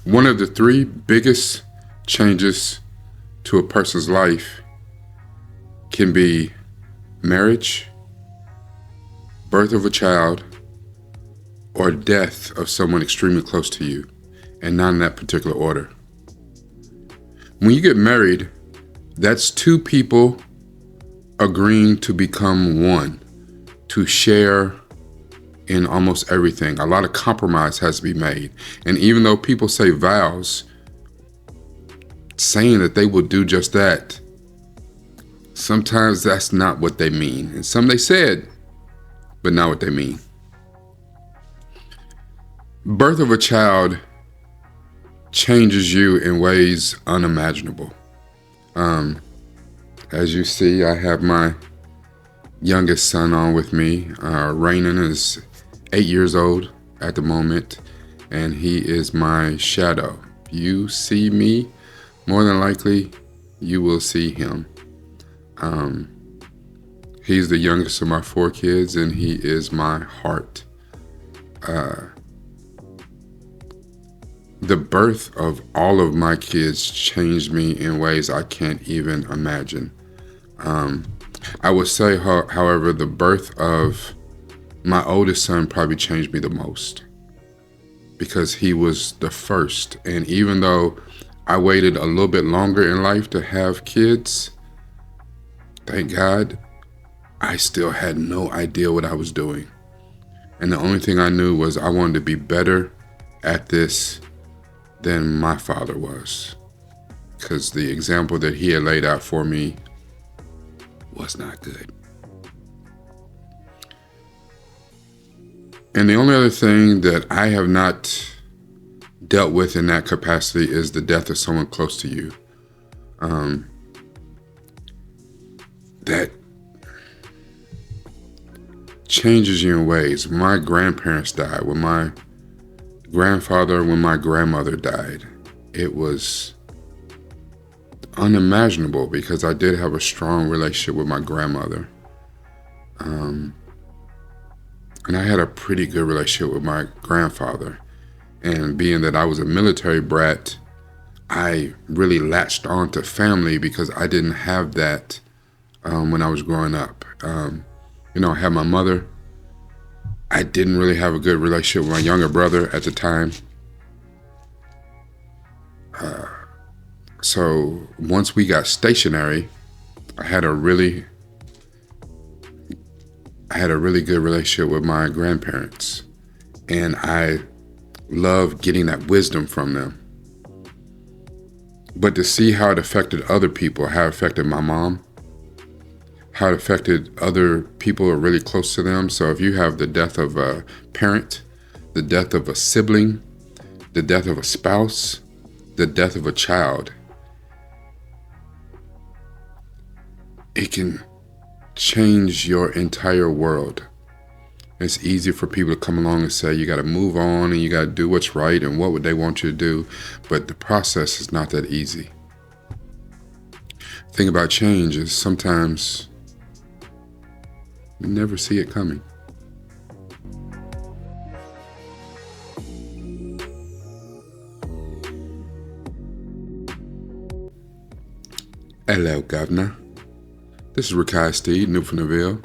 One of the three biggest changes to a person's life can be marriage, birth of a child, or death of someone extremely close to you, and not in that particular order. When you get married, that's two people agreeing to become one, to share in almost everything. A lot of compromise has to be made. And even though people say vows, saying that they will do just that, sometimes that's not what they mean. And some they said, but not what they mean. Birth of a child changes you in ways unimaginable. As you see, I have my youngest son on with me. Rainen is 8 years old at the moment, and he is my shadow. If you see me, more than likely, you will see him. He's the youngest of my 4 kids, and he is my heart. The birth of all of my kids changed me in ways I can't even imagine. I would say, however, the birth of my oldest son probably changed me the most because he was the first. And even though I waited a little bit longer in life to have kids, thank God, I still had no idea what I was doing. And the only thing I knew was I wanted to be better at this than my father was, because the example that he had laid out for me was not good. And the only other thing that I have not dealt with in that capacity is the death of someone close to you. That changes you in ways. My grandparents died. When my grandfather, when my grandmother died, it was unimaginable because I did have a strong relationship with my grandmother. And I had a pretty good relationship with my grandfather. And being that I was a military brat, I really latched on to family because I didn't have that when I was growing up. I had my mother. I didn't really have a good relationship with my younger brother at the time. So once we got stationary, I had a really good relationship with my grandparents. And I loved getting that wisdom from them. But to see how it affected other people, how it affected my mom, how it affected other people who are really close to them. So if you have the death of a parent, the death of a sibling, the death of a spouse, the death of a child, it can change your entire world. It's easy for people to come along and say, you got to move on and you got to do what's right and what would they want you to do. But the process is not that easy. The thing about change is sometimes you never see it coming. Hello, Governor. This is Rakai Steed, Newfoundlandville,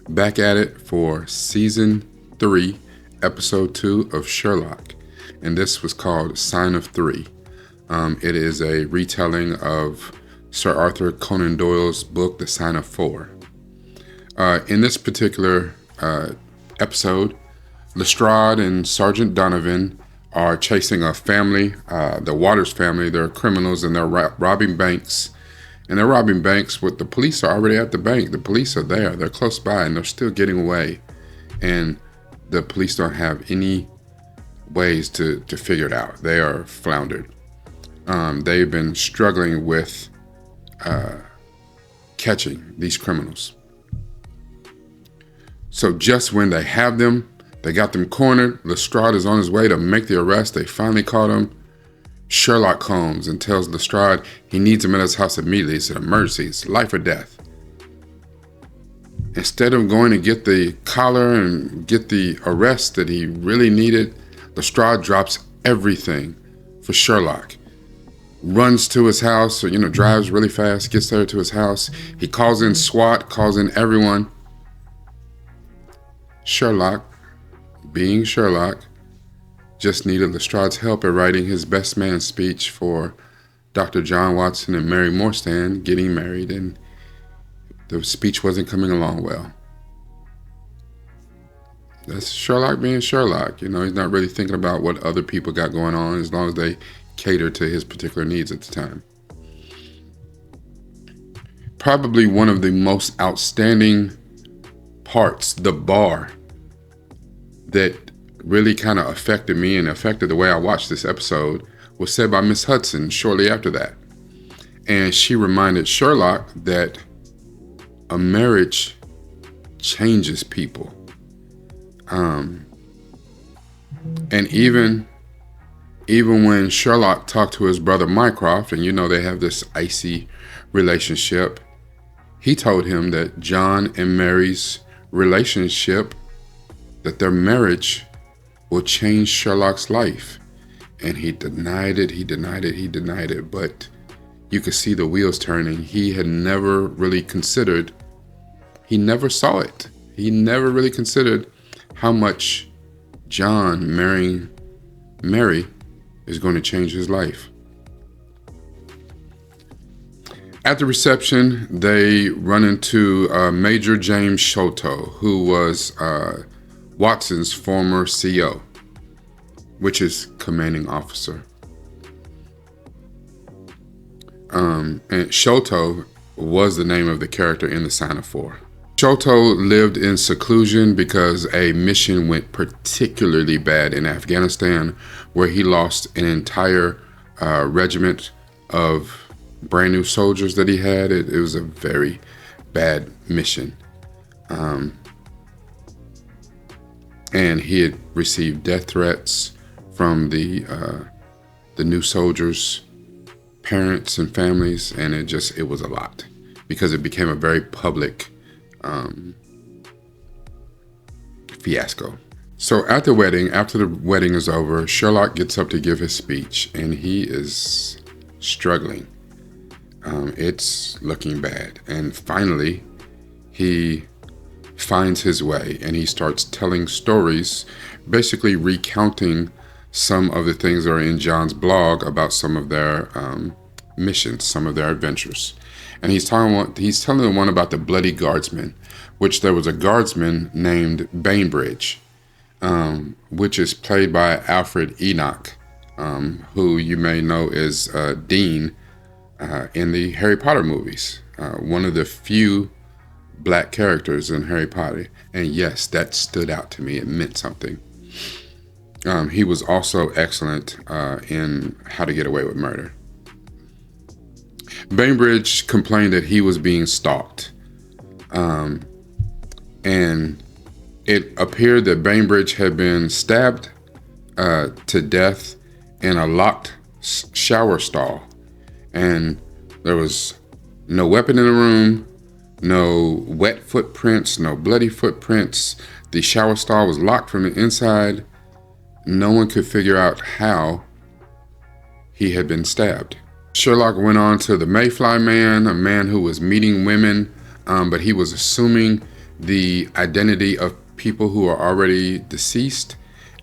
back at it for Season 3, Episode 2 of Sherlock. And this was called Sign of Three. It is a retelling of Sir Arthur Conan Doyle's book, The Sign of Four. In this particular episode, Lestrade and Sergeant Donovan are chasing a family, the Waters family. They're criminals and they're robbing banks. And they're robbing banks with the police are already at the bank. The police are there. They're close by and they're still getting away. And the police don't have any ways to figure it out. They are floundered. They've been struggling with catching these criminals. So just when they have them, they got them cornered. Lestrade is on his way to make the arrest. They finally caught him. Sherlock Holmes and tells Lestrade he needs him at his house immediately. It's an emergency. It's life or death. Instead of going to get the collar and get the arrest that he really needed, Lestrade drops everything for Sherlock. Runs to his house, or, drives really fast, gets there to his house. He calls in SWAT, calls in everyone. Sherlock, being Sherlock, just needed Lestrade's help at writing his best man speech for Dr. John Watson and Mary Morstand getting married, and the speech wasn't coming along well. That's Sherlock being Sherlock. He's not really thinking about what other people got going on as long as they cater to his particular needs at the time. Probably one of the most outstanding parts, the bar, that really kind of affected me and affected the way I watched this episode was said by Miss Hudson shortly after that. And she reminded Sherlock that a marriage changes people. And even when Sherlock talked to his brother Mycroft, and they have this icy relationship, he told him that John and Mary's relationship, that their marriage will change Sherlock's life. And he denied it, but you could see the wheels turning. He had never really considered, he never saw it. He never really considered how much John marrying Mary is going to change his life. At the reception, they run into Major James Sholto, who was Watson's former CO, which is commanding officer. And Sholto was the name of the character in the Sign of Four. Sholto lived in seclusion because a mission went particularly bad in Afghanistan, where he lost an entire regiment of brand new soldiers that he had. It was a very bad mission. And he had received death threats from the new soldiers' parents and families, and it was a lot because it became a very public fiasco. So after the wedding is over, Sherlock gets up to give his speech, and he is struggling. It's looking bad. And finally, he finds his way, and he starts telling stories, basically recounting some of the things that are in John's blog about some of their missions, some of their adventures. And he's telling the one about the Bloody Guardsman, which there was a guardsman named Bainbridge, which is played by Alfred Enoch, who you may know is Dean in the Harry Potter movies, one of the few black characters in Harry Potter. And yes, that stood out to me. It meant something. He was also excellent in How to Get Away with Murder. Bainbridge complained that he was being stalked. And it appeared that Bainbridge had been stabbed to death in a locked shower stall. And there was no weapon in the room, no wet footprints, no bloody footprints. The shower stall was locked from the inside. No one could figure out how he had been stabbed. Sherlock went on to the Mayfly Man, a man who was meeting women, but he was assuming the identity of people who are already deceased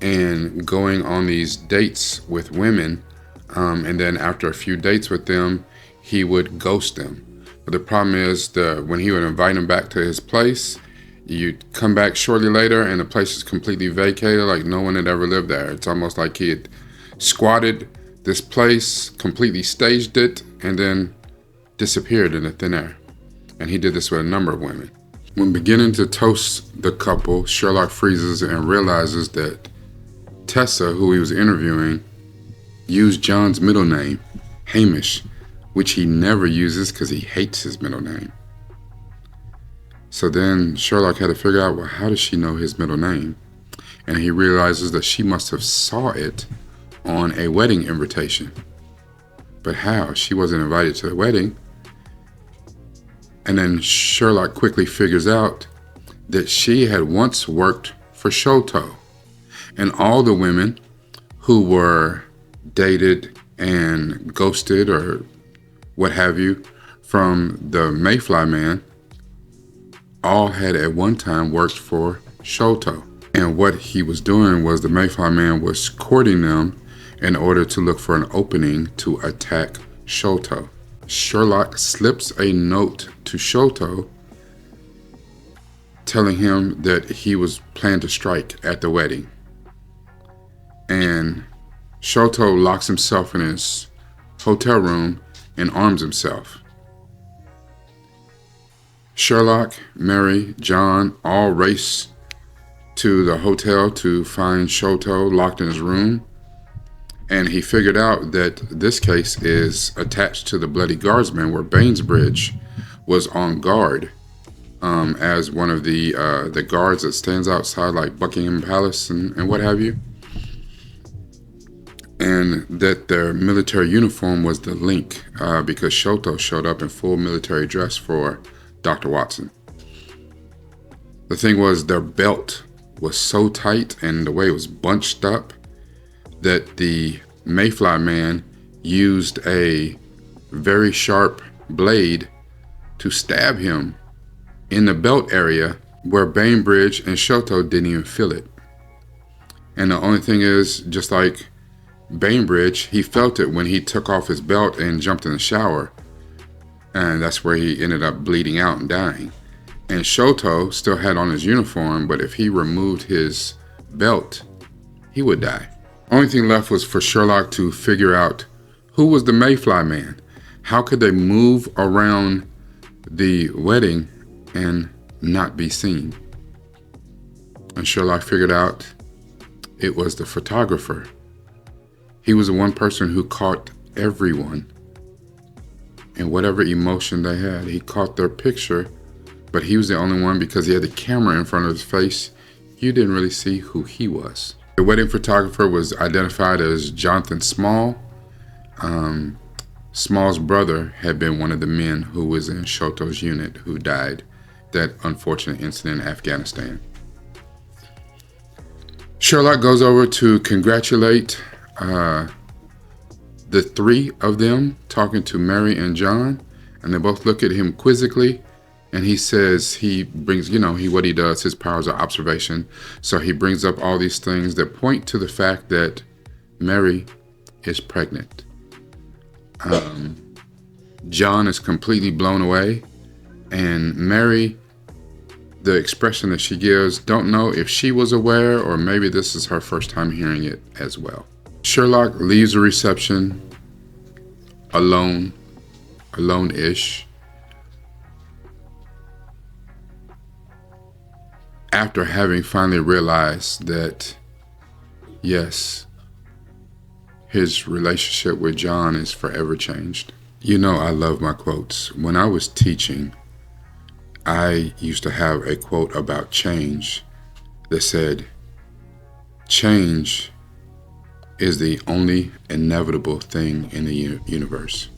and going on these dates with women. And then after a few dates with them, he would ghost them. But the problem is when he would invite them back to his place, you'd come back shortly later and the place is completely vacated, like no one had ever lived there. It's almost like he had squatted this place, completely staged it, and then disappeared in the thin air. And he did this with a number of women. When beginning to toast the couple, Sherlock freezes and realizes that Tessa, who he was interviewing, used John's middle name, Hamish, which he never uses because he hates his middle name. So then Sherlock had to figure out, well, how does she know his middle name? And he realizes that she must have saw it on a wedding invitation. But how? She wasn't invited to the wedding. And then Sherlock quickly figures out that she had once worked for Sholto. And all the women who were dated and ghosted or what have you from the Mayfly man all had at one time worked for Sholto. And what he was doing was the Mayfly man was courting them in order to look for an opening to attack Sholto. Sherlock slips a note to Sholto telling him that he was planning to strike at the wedding. And Sholto locks himself in his hotel room and arms himself. Sherlock, Mary, John all race to the hotel to find Sholto locked in his room. And he figured out that this case is attached to the Bloody Guardsman, where Bainbridge was on guard as one of the guards that stands outside like Buckingham Palace and what have you. And that their military uniform was the link because Sholto showed up in full military dress for Dr. Watson. The thing was, their belt was so tight and the way it was bunched up that the Mayfly man used a very sharp blade to stab him in the belt area where Bainbridge and Sholto didn't even feel it. And the only thing is, just like Bainbridge, he felt it when he took off his belt and jumped in the shower. And that's where he ended up bleeding out and dying. And Sholto still had on his uniform, but if he removed his belt, he would die. Only thing left was for Sherlock to figure out who was the Mayfly man. How could they move around the wedding and not be seen? And Sherlock figured out it was the photographer. He was the one person who caught everyone and whatever emotion they had. He caught their picture, but he was the only one because he had the camera in front of his face. You didn't really see who he was. The wedding photographer was identified as Jonathan Small. Small's brother had been one of the men who was in Sholto's unit who died that unfortunate incident in Afghanistan. Sherlock goes over to congratulate the three of them, talking to Mary and John, and they both look at him quizzically. And he says he brings, what he does, his powers of observation. So he brings up all these things that point to the fact that Mary is pregnant. John is completely blown away. And Mary, the expression that she gives, don't know if she was aware or maybe this is her first time hearing it as well. Sherlock leaves the reception alone-ish. After having finally realized that, yes, his relationship with John is forever changed. You know, I love my quotes. When I was teaching, I used to have a quote about change that said, change is the only inevitable thing in the universe.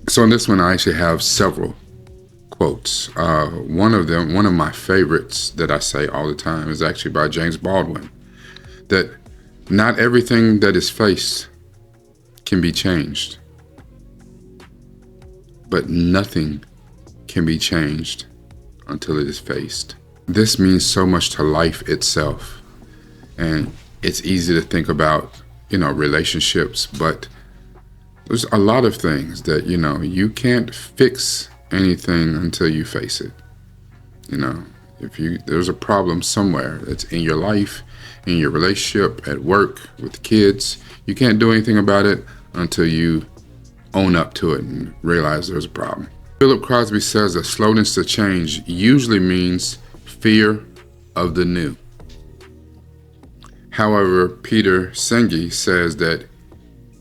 So in this one, I actually have several quotes. One of my favorites that I say all the time is actually by James Baldwin, that not everything that is faced can be changed, but nothing can be changed until it is faced. This means so much to life itself. And it's easy to think about, relationships, but there's a lot of things that, you can't fix anything until you face it. If there's a problem somewhere that's in your life, in your relationship, at work, with kids, you can't do anything about it until you own up to it and realize there's a problem. Philip Crosby says that slowness to change usually means fear of the new. However, Peter Senge says that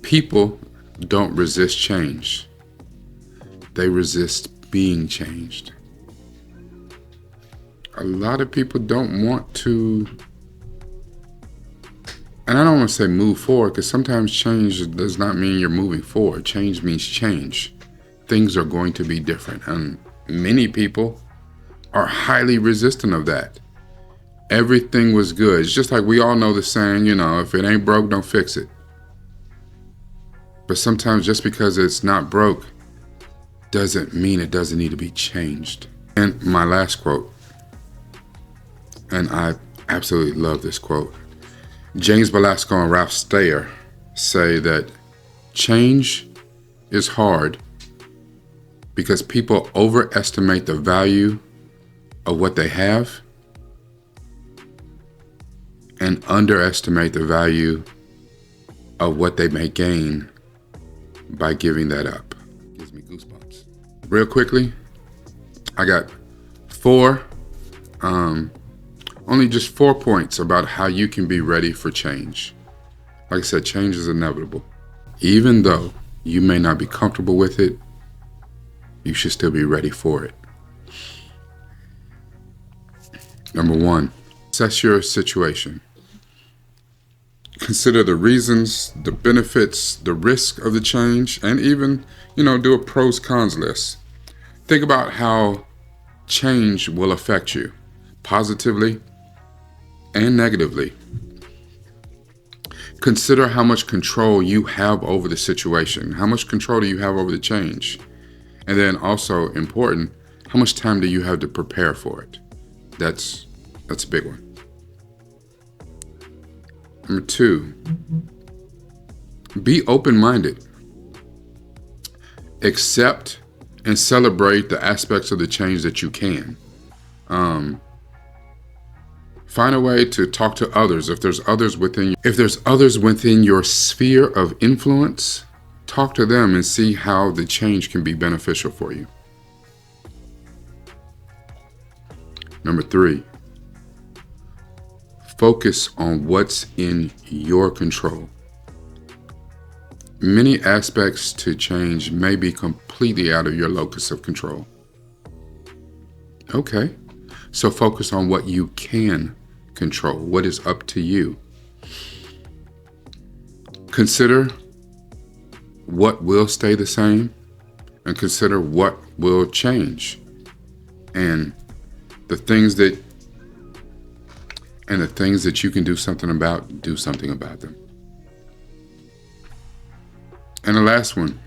people don't resist change. They resist being changed. A lot of people don't want to, and I don't want to say move forward, because sometimes change does not mean you're moving forward. Change means change. Things are going to be different, and many people are highly resistant of that. Everything was good. It's just like we all know the saying, if it ain't broke, don't fix it. But sometimes just because it's not broke doesn't mean it doesn't need to be changed. And my last quote, and I absolutely love this quote. James Velasco and Ralph Steyer say that change is hard because people overestimate the value of what they have and underestimate the value of what they may gain by giving that up. Gives me goosebumps. Real quickly, I got only just 4 points about how you can be ready for change. Like I said, change is inevitable. Even though you may not be comfortable with it, you should still be ready for it. Number 1, assess your situation. Consider the reasons, the benefits, the risk of the change, and even, do a pros cons list. Think about how change will affect you, positively and negatively. Consider how much control you have over the situation. How much control do you have over the change? And then also important, how much time do you have to prepare for it? That's a big one. Number 2, be open-minded. Accept and celebrate the aspects of the change that you can. Find a way to talk to others. If there's others within your sphere of influence, talk to them and see how the change can be beneficial for you. Number 3, focus on what's in your control. Many aspects to change may be completely out of your locus of control. Okay, so focus on what you can control, what is up to you. Consider what will stay the same and consider what will change. And the things that you can do something about them. And the last one,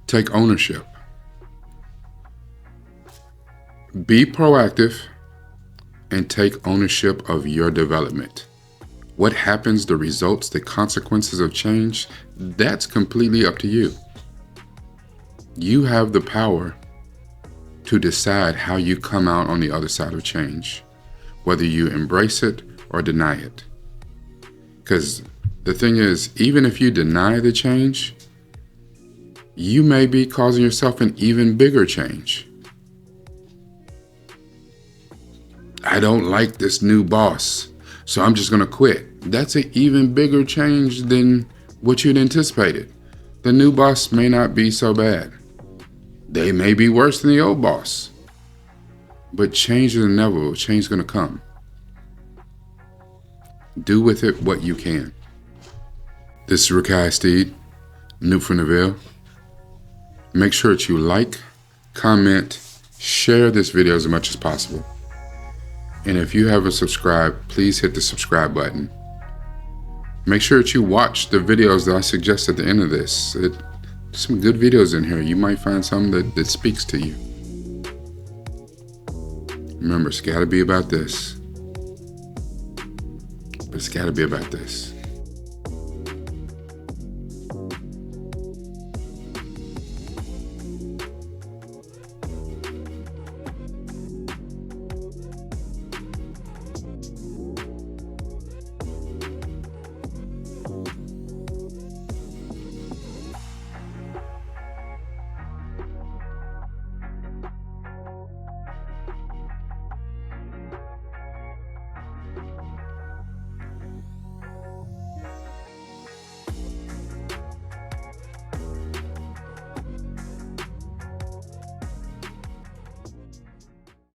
take ownership. Be proactive and take ownership of your development. What happens, the results, the consequences of change, that's completely up to you. You have the power to decide how you come out on the other side of change, whether you embrace it or deny it. Because the thing is, even if you deny the change, you may be causing yourself an even bigger change. I don't like this new boss, so I'm just going to quit. That's an even bigger change than what you'd anticipated. The new boss may not be so bad. They may be worse than the old boss. But change is inevitable. Change is going to come. Do with it what you can. This is Rakai Steed, new from the Ville. Make sure that you like, comment, share this video as much as possible. And if you haven't subscribed, please hit the subscribe button. Make sure that you watch the videos that I suggest at the end of this. There's some good videos in here. You might find something that speaks to you. Remember, it's got to be about this. But it's got to be about this.